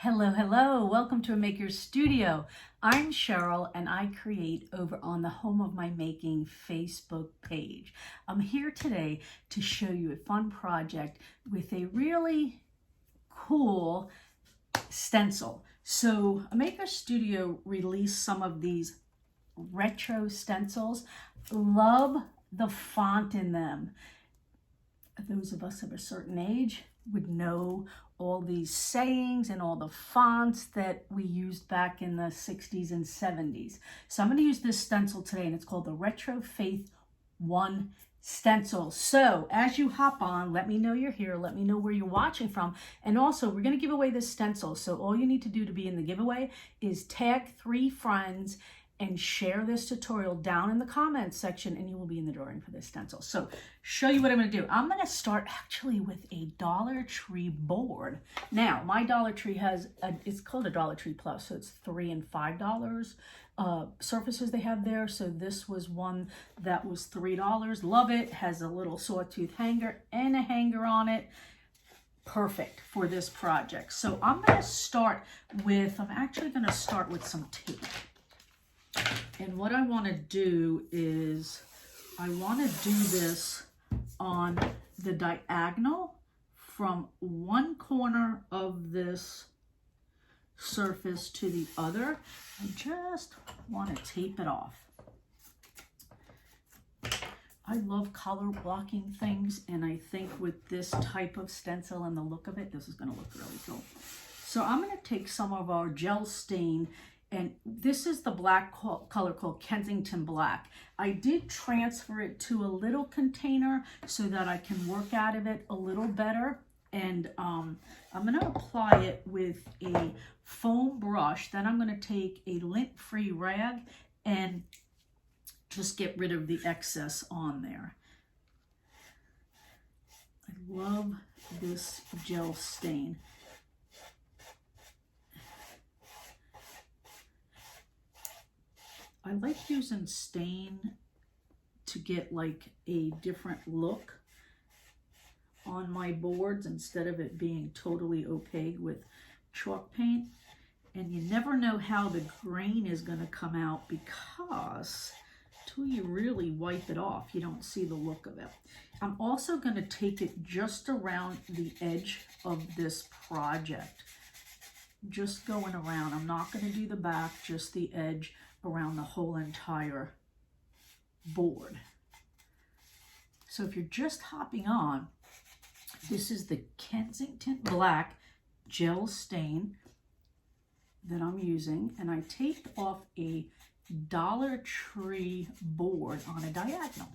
Hello, hello. Welcome to a Maker's Studio. I'm Cheryl and I create over on the Home of My Making Facebook page. I'm here today to show you a fun project with a really cool stencil. So a Maker's Studio released some of these retro stencils. Love the font in them. Those of us of a certain age would know all these sayings and all the fonts that we used back in the 60s and 70s. So I'm going to use this stencil today, and it's called the Retro Faith 1 stencil. So as you hop on, let me know you're here, let me know where you're watching from, and also we're going to give away this stencil. So all you need to do to be in the giveaway is tag 3 friends and share this tutorial down in the comments section, and you will be in the drawing for this stencil. So show you what I'm going to do. I'm going to start actually with a Dollar Tree board. Now my Dollar Tree has it's called a Dollar Tree Plus, so it's $3 and $5 surfaces they have there. So this was one that was $3. Love it. Has a little sawtooth hanger and a hanger on it. Perfect for this project. So I'm actually going to start with some tape. And what I want to do is I want to do this on the diagonal from one corner of this surface to the other. I just want to tape it off. I love color blocking things, and I think with this type of stencil and the look of it, this is going to look really cool. So I'm going to take some of our gel stain, and this is the black color called Kensington Black. I did transfer it to a little container so that I can work out of it a little better. And I'm going to apply it with a foam brush. Then I'm going to take a lint-free rag and just get rid of the excess on there. I love this gel stain. I like using stain to get like a different look on my boards instead of it being totally opaque with chalk paint. And you never know how the grain is going to come out, because until you really wipe it off, you don't see the look of it. I'm also going to take it just around the edge of this project. Just going around. I'm not going to do the back, just the edge around the whole entire board. So if you're just hopping on, this is the Kensington Black gel stain that I'm using, and I taped off a Dollar Tree board on a diagonal,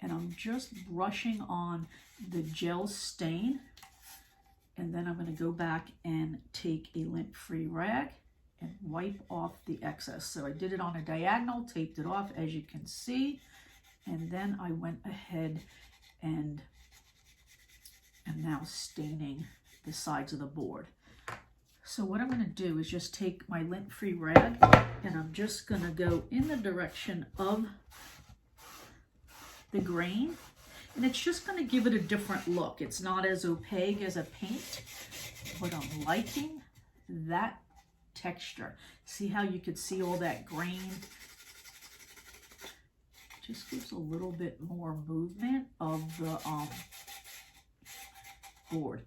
and I'm just brushing on the gel stain, and then I'm going to go back and take a lint-free rag and wipe off the excess. So I did it on a diagonal, taped it off, as you can see, and then I went ahead and am now staining the sides of the board. So what I'm going to do is just take my lint-free rag, and I'm just going to go in the direction of the grain, and it's just going to give it a different look. It's not as opaque as a paint, but I'm liking that texture. See how you could see all that grain? Just gives a little bit more movement of the board.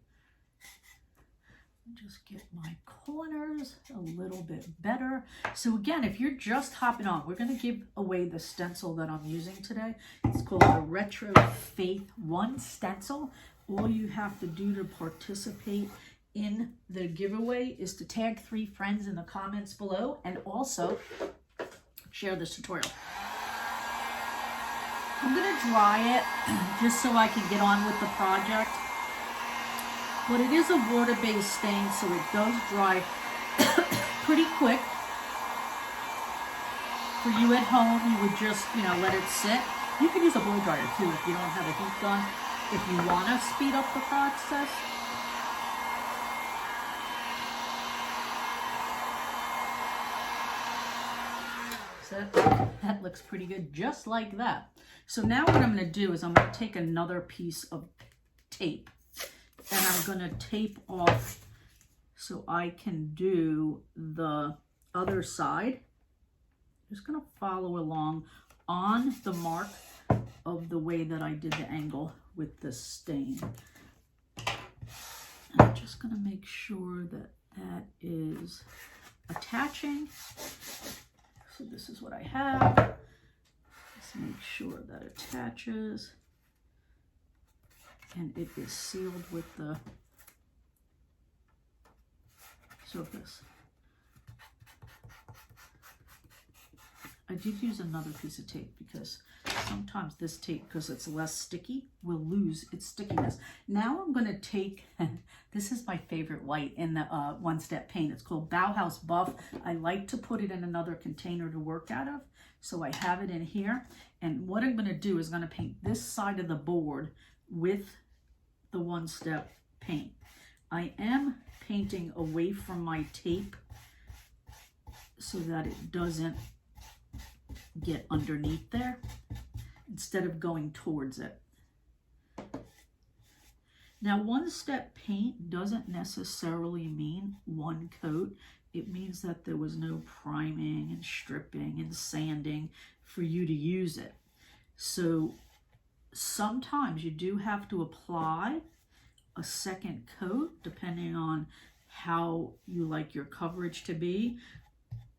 Just get my corners a little bit better. So again, if you're just hopping on, we're going to give away the stencil that I'm using today. It's called the Retro Faith 1 stencil. All you have to do to participate in the giveaway is to tag 3 friends in the comments below, and also share this tutorial. I'm going to dry it just so I can get on with the project. But it is a water-based stain, so it does dry pretty quick. For you at home, you would just, let it sit. You can use a blow dryer too if you don't have a heat gun, if you want to speed up the process. So that looks pretty good, just like that. So now what I'm going to do is I'm going to take another piece of tape, and I'm going to tape off so I can do the other side. Just going to follow along on the mark of the way that I did the angle with the stain. I'm just going to make sure that that is attaching. So this is what I have. Let's make sure that attaches and it is sealed with the surface. I did use another piece of tape because sometimes this tape, because it's less sticky, will lose its stickiness. Now I'm going to take, this is my favorite white in the one-step paint. It's called Bauhaus Buff. I like to put it in another container to work out of. So I have it in here. And what I'm going to do is going to paint this side of the board with the one-step paint. I am painting away from my tape so that it doesn't get underneath there instead of going towards it. Now, one-step paint doesn't necessarily mean one coat. It means that there was no priming and stripping and sanding for you to use it. So sometimes you do have to apply a second coat depending on how you like your coverage to be.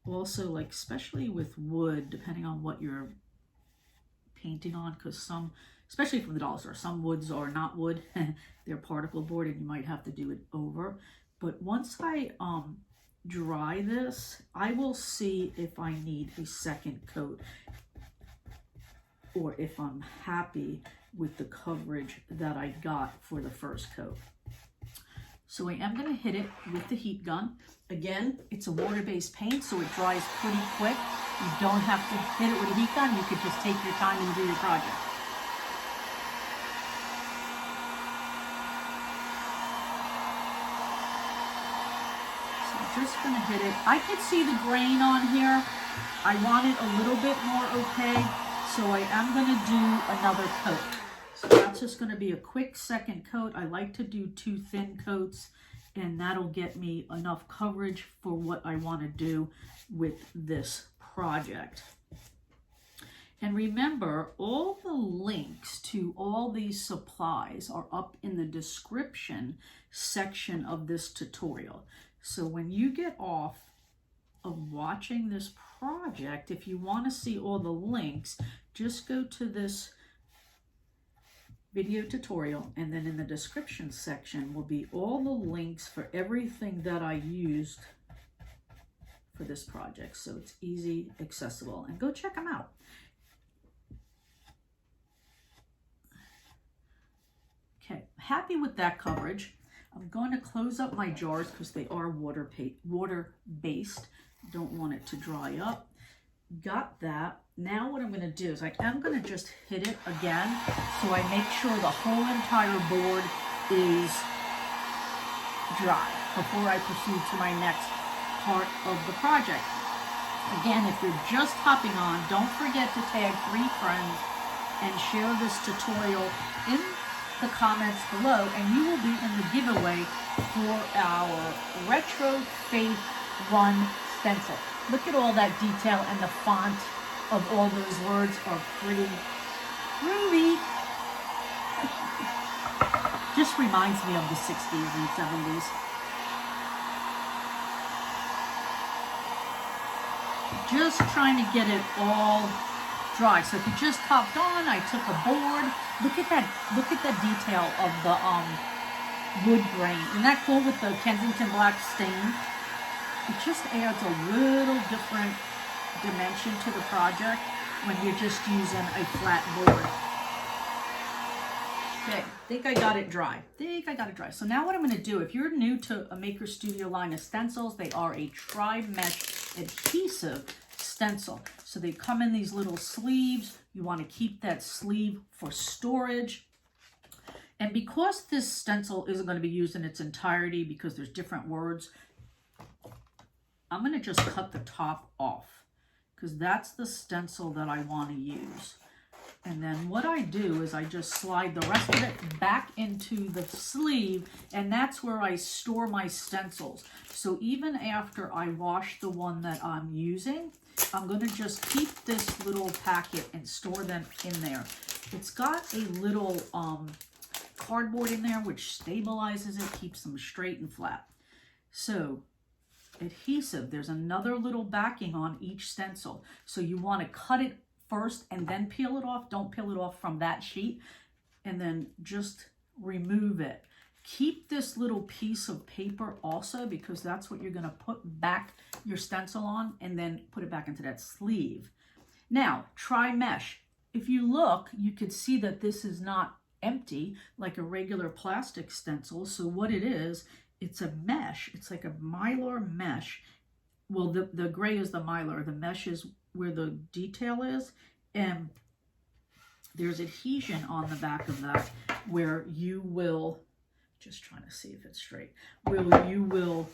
Also, like especially with wood, depending on what you're painting on, because some, especially from the dollar store, some woods are not wood, they're particle board, and you might have to do it over. But once I dry this, I will see if I need a second coat or if I'm happy with the coverage that I got for the first coat. So I am going to hit it with the heat gun. Again, it's a water-based paint, so it dries pretty quick. You don't have to hit it with a heat gun. You could just take your time and do your project. So I'm just going to hit it. I can see the grain on here. I want it a little bit more opaque, so I am going to do another coat. So that's just going to be a quick second coat. I like to do 2 thin coats, and that'll get me enough coverage for what I want to do with this project. And remember, all the links to all these supplies are up in the description section of this tutorial. So when you get off of watching this project, if you want to see all the links, just go to this video tutorial, and then in the description section will be all the links for everything that I used for this project. So it's easy, accessible, and go check them out. Okay, happy with that coverage. I'm going to close up my jars because they are water-based. Don't want it to dry up. Got that. Now what I'm going to do is I am going to just hit it again so I make sure the whole entire board is dry before I proceed to my next part of the project. Again, if you're just hopping on, don't forget to tag 3 friends and share this tutorial in the comments below, and you will be in the giveaway for our Retro Faith 1 stencil. Look at all that detail, and the font of all those words are pretty groovy. Just reminds me of the 60s and 70s. Just trying to get it all dry. So if you just hopped on, I took a board. Look at that detail of the wood grain. Isn't that cool with the Kensington black stain? It just adds a little different dimension to the project when you're just using a flat board. Okay, think I got it dry. So now what I'm going to do, if you're new to a Maker Studio line of stencils, they are a tri-mesh adhesive stencil. So they come in these little sleeves. You want to keep that sleeve for storage. And because this stencil isn't going to be used in its entirety because there's different words, I'm going to just cut the top off because that's the stencil that I want to use. And then what I do is I just slide the rest of it back into the sleeve, and that's where I store my stencils. So even after I wash the one that I'm using, I'm going to just keep this little packet and store them in there. It's got a little cardboard in there which stabilizes it, keeps them straight and flat. So adhesive, there's another little backing on each stencil. So you want to cut it first and then peel it off. Don't peel it off from that sheet, and then just remove it. Keep this little piece of paper also, because that's what you're going to put back your stencil on, and then put it back into that sleeve. Now, try mesh. If you look, you could see that this is not empty like a regular plastic stencil. So what it is, it's a mesh. It's like a mylar mesh. Well, the gray is the mylar. The mesh is where the detail is, and there's adhesion on the back of that where you will, just trying to see if it's straight, where you will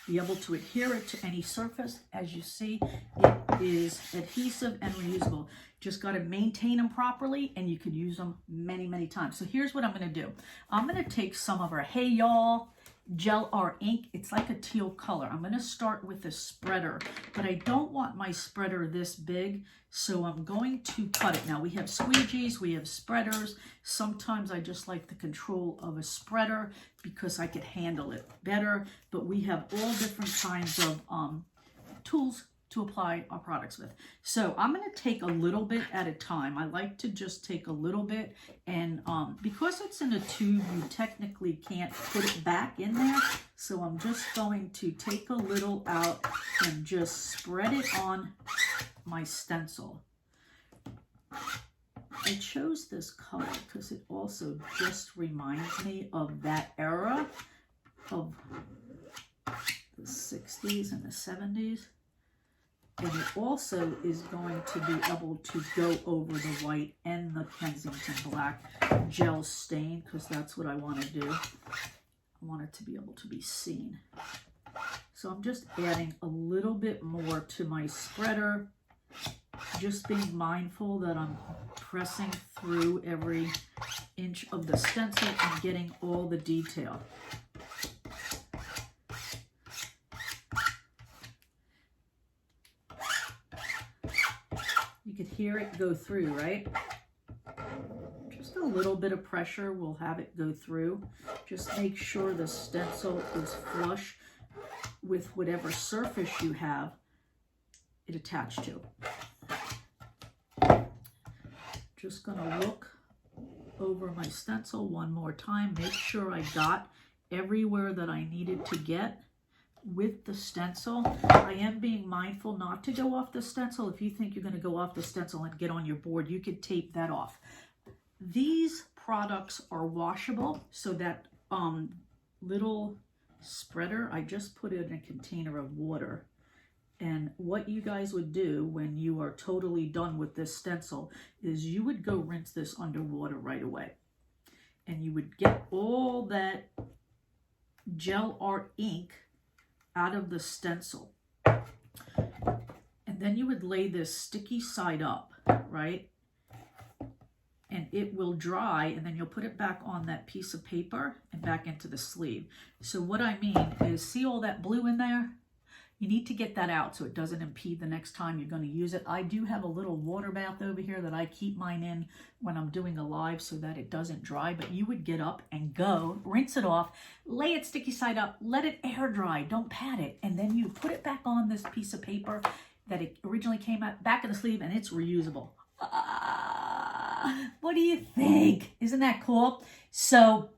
be able to adhere it to any surface. As you see, it is adhesive and reusable. Just got to maintain them properly, and you could use them many, many times. So here's what I'm going to do. I'm going to take some of our Hey Y'all gel art ink. It's like a teal color. I'm going to start with a spreader, but I don't want my spreader this big, so I'm going to cut it. Now we have squeegees, we have spreaders. Sometimes I just like the control of a spreader because I could handle it better, but we have all different kinds of tools to apply our products with. So I'm going to take a little bit at a time. I like to just take a little bit, and because it's in a tube, you technically can't put it back in there. So I'm just going to take a little out and just spread it on my stencil. I chose this color because it also just reminds me of that era of the 60s and the 70s. And it also is going to be able to go over the white and the Kensington black gel stain, because that's what I want to do. I want it to be able to be seen. So I'm just adding a little bit more to my spreader, just being mindful that I'm pressing through every inch of the stencil and getting all the detail. You could hear it go through, right? Just a little bit of pressure will have it go through. Just make sure the stencil is flush with whatever surface you have it attached to. Just gonna look over my stencil one more time, make sure I got everywhere that I needed to get with the stencil. I am being mindful not to go off the stencil. If you think you're going to go off the stencil and get on your board, you could tape that off. These products are washable, so that little spreader, I just put it in a container of water. And what you guys would do when you are totally done with this stencil is you would go rinse this underwater right away. And you would get all that gel art ink out of the stencil. And then you would lay this sticky side up, right? And it will dry, and then you'll put it back on that piece of paper and back into the sleeve. So what I mean is, see all that blue in there? You need to get that out so it doesn't impede the next time you're going to use it. I do have a little water bath over here that I keep mine in when I'm doing a live so that it doesn't dry, but you would get up and go, rinse it off, lay it sticky side up, let it air dry, don't pat it, and then you put it back on this piece of paper that it originally came out, back in the sleeve, and it's reusable. What do you think? Isn't that cool? So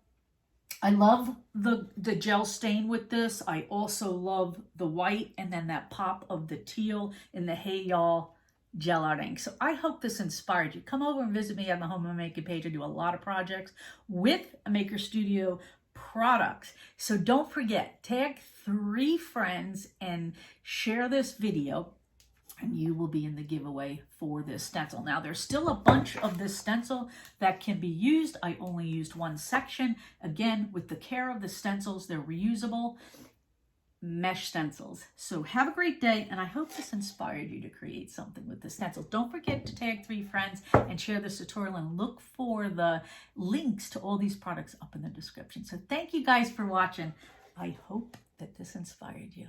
I love the gel stain with this. I also love the white and then that pop of the teal in the Hey Y'all gel art ink. So I hope this inspired you. Come over and visit me on the Home and Making page. I do a lot of projects with a Maker Studio products. So don't forget, tag 3 friends and share this video, and you will be in the giveaway for this stencil. Now, there's still a bunch of this stencil that can be used. I only used one section. Again, with the care of the stencils, they're reusable. mesh stencils. So have a great day, and I hope this inspired you to create something with the stencils. Don't forget to tag 3 friends and share this tutorial, and look for the links to all these products up in the description. So thank you guys for watching. I hope that this inspired you.